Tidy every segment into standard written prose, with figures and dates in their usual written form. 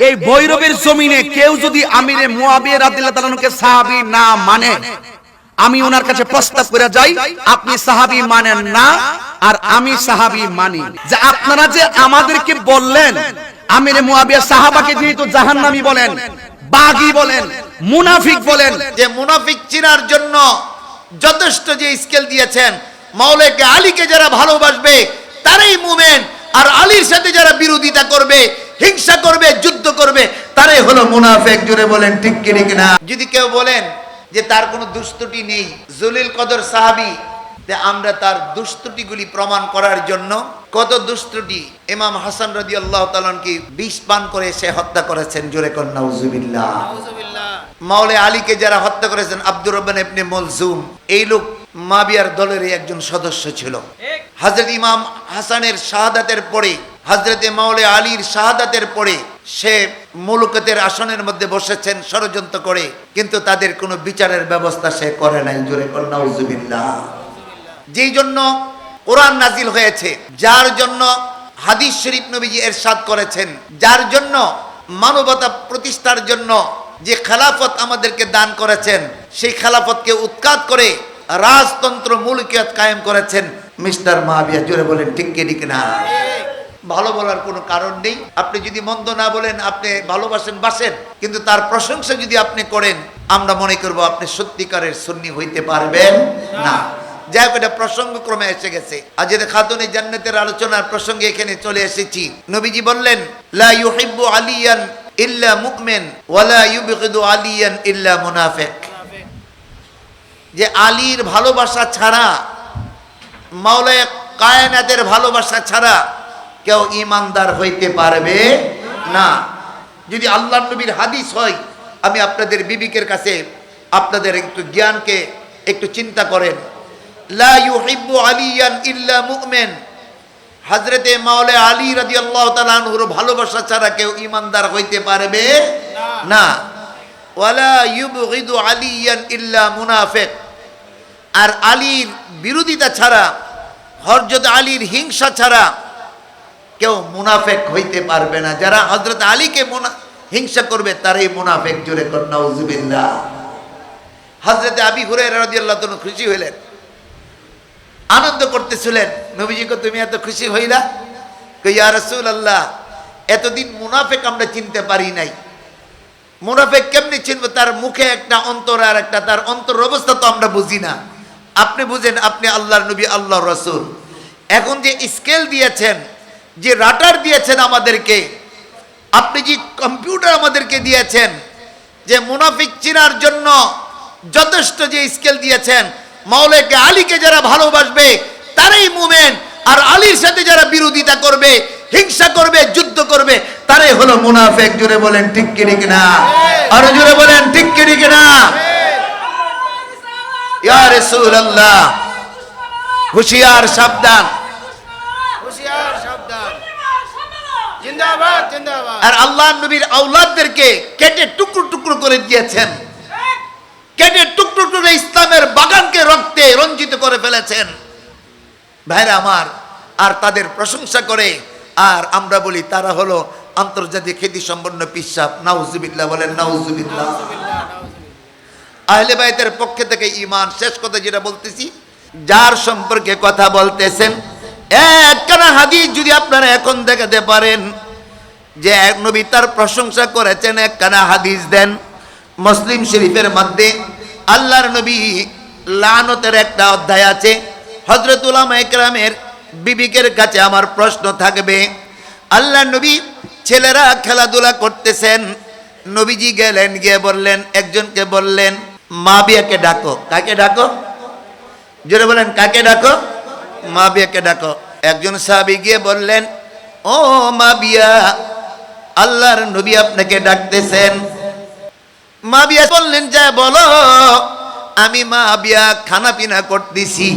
এই ভৈরবের জমিনে কেউ যদি আমিরে মুয়াবিয়া রাদিয়াল্লাহু তাআলা আনহুকে সাহাবী না মানে, আমি ওনার কাছে প্রস্তাব করে যাই, আপনি সাহাবী মানেন না আর আমি সাহাবী মানি। যে আপনারা যে আমাদেরকে বললেন আমিরে মুয়াবিয়া সাহাবাকে যেহেতু জাহান্নামী বলেন, বাগী বলেন, মুনাফিক বলেন, যে মুনাফিক চিনার জন্য যথেষ্ট যে স্কেল দিয়েছেন, মাওলাকে আলীকে যারা ভালোবাসবে তারাই মুমিন, আর আলীর সাথে যারা বিরোধিতা করবে, হিংসা করবে, যুদ্ধ করবে, তারাই হলো মুনাফিক। জোরে বলেন ঠিক কি ঠিক না? যদি কেউ বলেন যে তার কোনো দুষ্টুটি নেই, জলিল কদর সাহাবী, আমরা তার দুষ্টুটিগুলি প্রমাণ করার জন্য কত দুষ্টুটি ইমাম হাসান রাদিয়াল্লাহু তাআলা কি বিষ পান করে সে হত্যা করেছেন। জোরে কর নাউজুবিল্লাহ। মাওলা আলীকে যারা হত্যা করেছেন, আব্দুর রহমান ইবনে মালজুম, এই লোক মুয়াবিয়ার দলের একজন সদস্য ছিল। হযরত ইমাম হাসানের শাহাদাতের পরে, হযরত মাওলা আলীর শাহাদাতের পরে সে মুলুকাতের আসনের মধ্যে বসেছেন ষড়যন্ত্র করে, কিন্তু তাদের কোনো বিচারের ব্যবস্থা সে করে নাই। জোরে কর নাউজুবিল্লাহ। যেই জন্য কোরআন নাজিল হয়েছে, যার জন্য হাদিস শরীফ নবীজি ইরশাদ করেছেন, যার জন্য মানবতা প্রতিষ্ঠার জন্য যে খেলাফত আমাদেরকে দান করেছেন, সেই খেলাফতকে উৎখাত করে রাজতন্ত্র মুলকিয়াত কায়েম করেছেন মিস্টার মুয়াবিয়া। জোরে বলেন ঠিক কি ঠিক না? ভালো বলার কোনো কারণ নেই। আপনি যদি মন্দ না বলেন, আপনি ভালোবাসেন বাসেন, কিন্তু তার প্রশংসা যদি আপনি করেন, আমরা মনে করব আপনি সত্যিকারের সুন্নি হইতে পারবেন না। যাই হোক, এটা প্রসঙ্গক্রমে এসে গেছে। আজ খাতুনে জান্নাতের আলোচনার প্রসঙ্গে এখানে চলে এসেছি। নবীজি বললেন, লা ইউহিব্বু আলিয়ান ইল্লা মুমিন ওয়া লা ইউবগিদু আলিয়ান ইল্লা মুনাফিক। যে আলীর ভালোবাসা ছাড়া, মাওলায়ে কায়নাতের ভালোবাসা ছাড়া কেউ ঈমানদার হইতে পারবে না। যদি আল্লাহর নবীর হাদিস হয়, আমি আপনাদের বিবেকের কাছে আপনাদের একটু জ্ঞানকে একটু চিন্তা করেন। লা ইউহিব্বু আলিয়ান ইল্লা মুমিন, হযরতে মাওলা আলী রাদিয়াল্লাহু তাআলা আনহুর ভালোবাসা ছাড়া কেউ ঈমানদার হইতে পারবে না। ওয়ালা ইউবগিদু আলিয়ান ইল্লা মুনাফিক, আর আলীর বিরোধিতা ছাড়া, হযরত আলীর হিংসা ছাড়া কেউ মুনাফিক হইতে পারবে না। যারা হযরত আলীকে হিংসা করবে তারাই মুনাফিক। জোরে কর নাউজুবিল্লাহ। হযরত আবী হুরায়রা রাদিয়াল্লাহু তাআলা খুশি হইলেন, আনন্দ করতেছিলেন। নবীজিকে তুমি এত খুশি হইলা? কই ইয়া রাসূলুল্লাহ, এতদিন মুনাফিক আমরা চিনতে পারি নাই। মুনাফিক কেমনে চিনব? তার মুখে একটা অন্তর, আর একটা তার অন্তর অবস্থা তো আমরা বুঝি না। আপনি বুঝেন, আপনি আল্লাহর নবী, আল্লাহর রাসূল। এখন যে স্কেল দিয়েছেন, যে রাটার দিয়েছেন আমাদেরকে, আপনি যে কম্পিউটার আমাদেরকে দিয়েছেন, যে মুনাফিক চিনার জন্য যথেষ্ট যে স্কেল দিয়েছেন, মাওলাকে আলীকে যারা ভালোবাসবে তারাই মুমিন, আর আলীর সাথে যারা বিরোধিতা করবে, হিংসা করবে, যুদ্ধ করবে, তারাই হলো মুনাফিক। জোরে বলেন ঠিক কি ঠিক না? আর জোরে বলেন ঠিক কি ঠিক না? ইয়া রাসূলুল্লাহ, হুঁশিয়ার সাবধান, হুঁশিয়ার সাবধান, জিন্দাবাদ জিন্দাবাদ। আর আল্লাহর নবীর আওলাদদেরকে কেটে টুকরো টুকরো করে দিয়েছেন, কেটে টুকরো টুকরো ইসলামের বাগানকে রক্তে রঞ্জিত করে ফেলেছেন। ভাইরা আমার, আর তাদের প্রশংসা করে, আর আমরা বলি তারা হলো আন্তর্জাতিক খ্যাতি সম্পন্ন পিসাব। নাউজুবিল্লাহ বলেন নাউজুবিল্লাহ। আহলে বাইতের পক্ষ থেকে ঈমান, শেষ কথা যেটা বলতেছি, যার সম্পর্কে কথা বলতেছেন, একখানা হাদিস যদি আপনারা এখন দেখাতে পারেন যে এক নবী তার প্রশংসা করেছেন, একখানা হাদিস দেন। মুসলিম শরীফের মধ্যে আল্লাহর নবী লানতের একটা অধ্যায় আছে। হযরত উলামায়ে কেরামের বিবেকের কাছে আমার প্রশ্ন থাকবে, আল্লাহর নবী ছেলেরা খেলাধুলা করতেছেন, নবীজি গেলেন, গিয়ে বললেন, একজনকে বললেন, মুয়াবিয়াকে ডাকো। কাকে ডাকো? জোরে বলেন, কাকে ডাকো? মুয়াবিয়াকে ডাকো। একজন সাহাবী গিয়ে বললেন, ও মুয়াবিয়া, আল্লাহর নবী আপনাকে ডাকতেছেন। মুয়াবিয়া বললেন, যা বলো। আমি মুয়াবিয়া খানা পিনা করতেছি,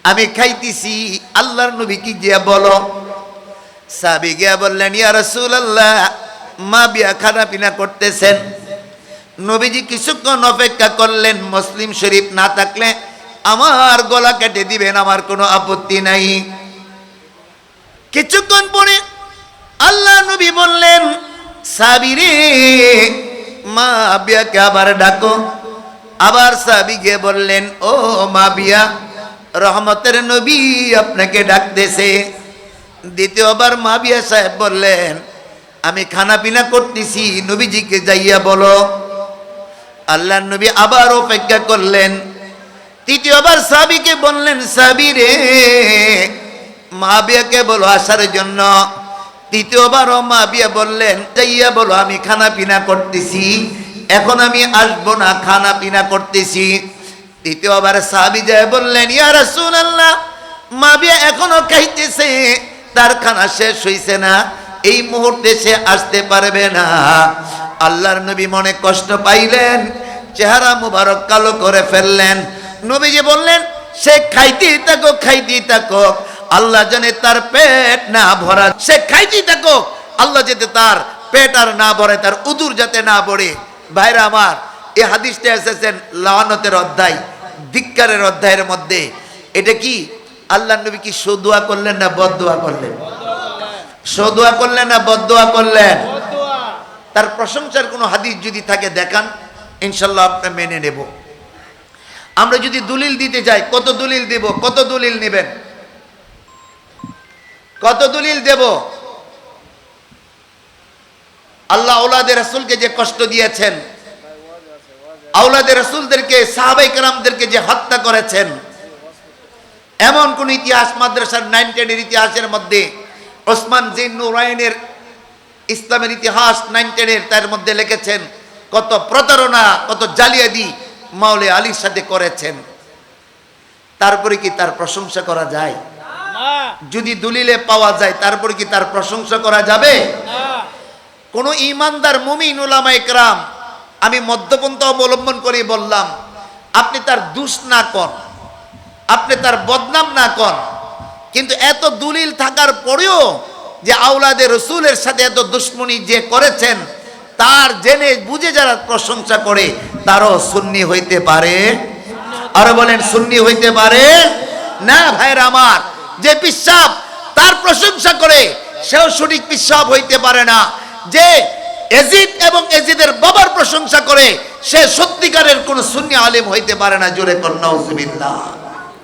আমি খাইতেছি, আল্লাহর নবী কি গিয়া বলো। সাহাবী গিয়া বললেন, ইয়া রাসূলুল্লাহ, মুয়াবিয়া খানা পিনা করতেছেন। নবীজি কিছুক্ষণ অপেক্ষা করলেন, মুসলিম শরীফ না থাকলে আমার গলা কেটে দিবেন, আমার কোনো আপত্তি নাই। কিছুক্ষণ পরে আল্লাহ নবী বললেন, সাহাবীরে মাবিয়াকে আবার ডাকো। আবার সাহাবী গিয়ে বললেন, ও মাবিয়া, রহমতের নবী আপনাকে ডাকতেছে। দ্বিতীয়বার মাবিয়া সাহেব বললেন, আমি খানা পিনা করতেছি, নবীজিকে যাইয়া বলো। আল্লাহর নবী আবার অপেক্ষা করলেন। তৃতীয়বার সাহাবীকে বললেন, সাহাবী রে, মাবিয়াকে বলো আসার জন্য। তৃতীয়বারও মাবিয়া বললেন, যাইয়া বলো আমি খানা পিনা করতেছি, এখন আমি আসবো না, খানা পিনা করতেছি। তৃতীয়বার সাহাবী যায় বললেন, ইয়া রাসূলুল্লাহ, মাবিয়া এখনো খাইতেছে, তার খানা শেষ হইছে না, এই মুহূর্তে সে আসতে পারবে না। আল্লাহর নবী মনে কষ্ট পাইলেন, চেহারা মুবারক কালো করে ফেললেন। নবীজি বললেন, সে খাইতেই থাকো, খাইতেই থাকো, আল্লাহ জানে তার পেট না ভরা, সে খাইতেই থাকো, আল্লাহ যাতে তার পেট আর না ভরে, তার উদুর যাতে না ভরে। ভাইরা আমার, এই হাদিসটা এসেছেন লায়ানতের অধ্যায়, ধিক্কারের অধ্যায়ের মধ্যে। এটা কি আল্লাহর নবী কি সদুয়া করলেন না বদদুয়া করলেন? সদুয়া করলেন না বদদুয়া করলেন? তার প্রশংসার কোনো হাদিস যদি থাকে দেখান, ইনশাল্লাহ আপনি মেনে নেব। আমরা যদি দলিল দিতে যাই, কত দলিল দেব? কত দলিল নেবেন? কত দলিল দেব? আল্লাহ আওলাদে রাসূলকে যে কষ্ট দিয়েছেন, আওলাদে রাসূলদেরকে, সাহাবায়ে কেরামদেরকে যে হত্যা করেছেন, এমন কোন ইতিহাস মাদ্রাসার 9-10 এর ইতিহাসের মধ্যে, ওসমান জিন নুরাইনের ইসলামের ইতিহাস 9-10 এর, তার মধ্যে লিখেছেন কত প্রতারণা, কত জালিয়াতি মাওলানা আলীর সাথে করেছেন। তারপরে কি তার প্রশংসা করা যায়? যদি দলিলে পাওয়া যায়, তারপরে কি তার প্রশংসা করা যাবে? কোন ঈমানদার মুমিন উলামায়ে কেরাম, আমি মধ্যপন্থা অবলম্বন করে বললাম, আপনি তার দোষ না কর, আপনি তার বদনাম না কর, কিন্তু এত দলিল থাকার পরেও যে আওলাদে রাসূলের সাথে এত দুশমনি যে করেছেন, তার জেনে বুঝে যারা প্রশংসা করে, তারও সুন্নি হইতে পারে? আর বলেন, সুন্নি হইতে পারে না? ভাইরা আমার, যে পিশাব তার প্রশংসা করে, সেও সঠিক পিশাব হইতে পারে না। যে এজিদ এবং এজিদের বাবার প্রশংসা করে, সে সত্যিকারের কোন সুন্নি আলেম হইতে পারে না। জোরে কর নাউজুবিল্লাহ।